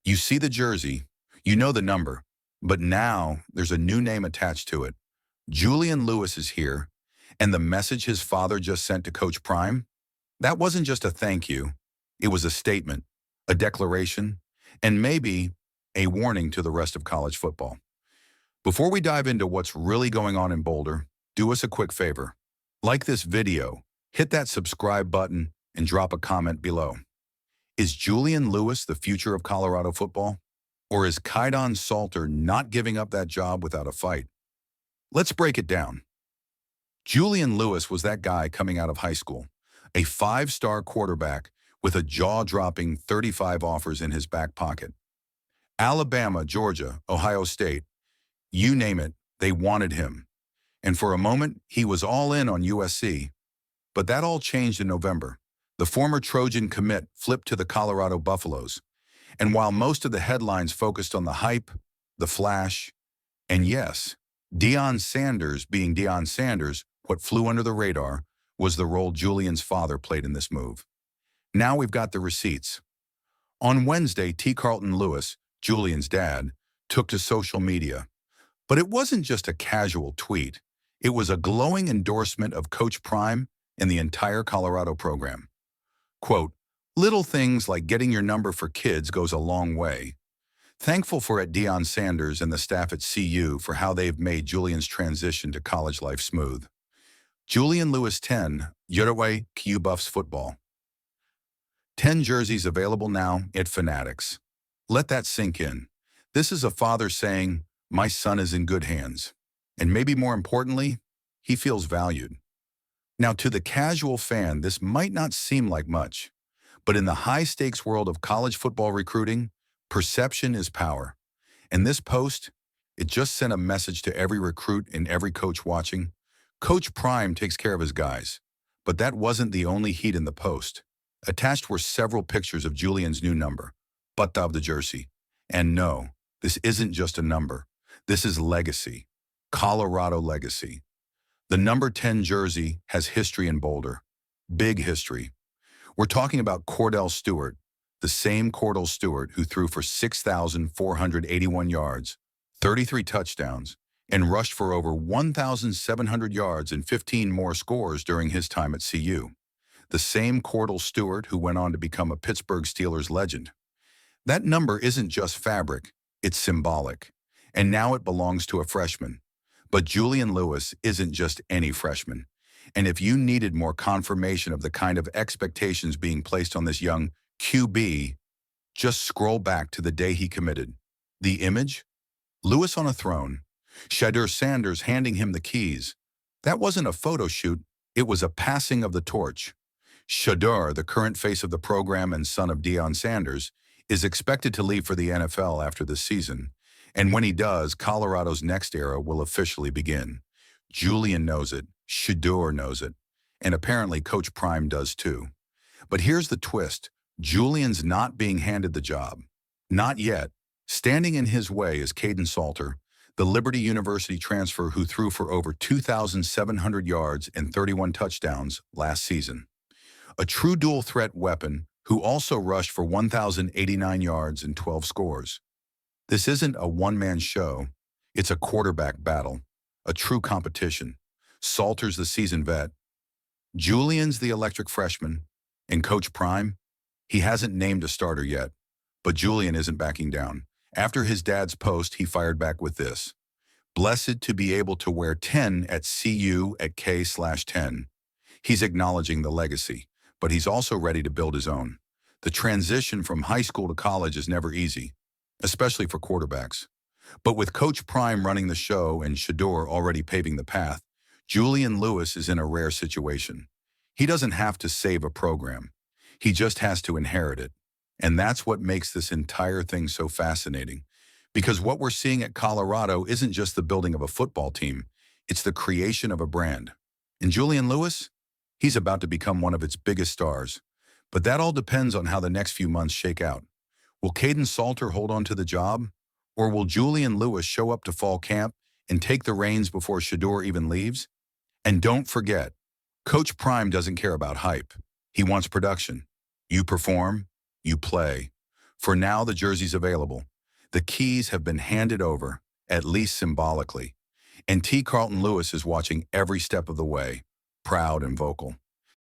You see the jersey, you know the number, but now there's a new name attached to it. Julian Lewis is here, and the message his father just sent to Coach Prime, that wasn't just a thank you. It was a statement, a declaration, and maybe a warning to the rest of college football. Before we dive into what's really going on in Boulder, do us a quick favor. Like this video, hit that subscribe button, and drop a comment below. Is Julian Lewis the future of Colorado football? Or is Kaidon Salter not giving up that job without a fight? Let's break it down. Julian Lewis was that guy coming out of high school, a five-star quarterback with a jaw-dropping 35 offers in his back pocket. Alabama, Georgia, Ohio State, you name it, they wanted him. And for a moment, he was all in on USC. But that all changed in November. The former Trojan commit flipped to the Colorado Buffaloes. And while most of the headlines focused on the hype, the flash, and yes, Deion Sanders being Deion Sanders, what flew under the radar was the role Julian's father played in this move. Now we've got the receipts. On Wednesday, T. Carlton Lewis, Julian's dad, took to social media. But it wasn't just a casual tweet. It was a glowing endorsement of Coach Prime and the entire Colorado program. Quote, "Little things like getting your number for kids goes a long way. Thankful for Deion Sanders and the staff at CU for how they've made Julian's transition to college life smooth. Julian Lewis 10, Uruguay Q Buffs football. 10 jerseys available now at Fanatics. Let that sink in. This is a father saying, my son is in good hands. And maybe more importantly, he feels valued. Now, to the casual fan, this might not seem like much, but in the high-stakes world of college football recruiting, perception is power. And this post, it just sent a message to every recruit and every coach watching. Coach Prime takes care of his guys. But that wasn't the only heat in the post. Attached were several pictures of Julian's new number, butt of the jersey. And no, this isn't just a number. This is legacy. Colorado legacy. The number 10 jersey has history in Boulder. Big history. We're talking about Kordell Stewart, the same Kordell Stewart who threw for 6,481 yards, 33 touchdowns, and rushed for over 1,700 yards and 15 more scores during his time at CU. The same Kordell Stewart who went on to become a Pittsburgh Steelers legend. That number isn't just fabric, it's symbolic. And now it belongs to a freshman. But Julian Lewis isn't just any freshman. And if you needed more confirmation of the kind of expectations being placed on this young QB, just scroll back to the day he committed. The image? Lewis on a throne. Shedeur Sanders handing him the keys. That wasn't a photo shoot, it was a passing of the torch. Shedeur, the current face of the program and son of Deion Sanders, is expected to leave for the NFL after this season. And when he does, Colorado's next era will officially begin. Julian knows it, Shedeur knows it, and apparently Coach Prime does too. But here's the twist. Julian's not being handed the job. Not yet. Standing in his way is Kaidon Salter, the Liberty University transfer who threw for over 2,700 yards and 31 touchdowns last season. A true dual-threat weapon who also rushed for 1,089 yards and 12 scores. This isn't a one-man show. It's a quarterback battle, a true competition. Salter's the seasoned vet. Julian's the electric freshman. And Coach Prime, he hasn't named a starter yet. But Julian isn't backing down. After his dad's post, he fired back with this. Blessed to be able to wear 10 at CU at K/10. He's acknowledging the legacy, but he's also ready to build his own. The transition from high school to college is never easy, especially for quarterbacks. But with Coach Prime running the show and Shedeur already paving the path, Julian Lewis is in a rare situation. He doesn't have to save a program. He just has to inherit it. And that's what makes this entire thing so fascinating. Because what we're seeing at Colorado isn't just the building of a football team, it's the creation of a brand. And Julian Lewis, he's about to become one of its biggest stars. But that all depends on how the next few months shake out. Will Kaidon Salter hold on to the job? Or will Julian Lewis show up to fall camp and take the reins before Shedeur even leaves? And don't forget, Coach Prime doesn't care about hype. He wants production. You perform, you play. For now, the jersey's available. The keys have been handed over, at least symbolically. And T. Carlton Lewis is watching every step of the way, proud and vocal.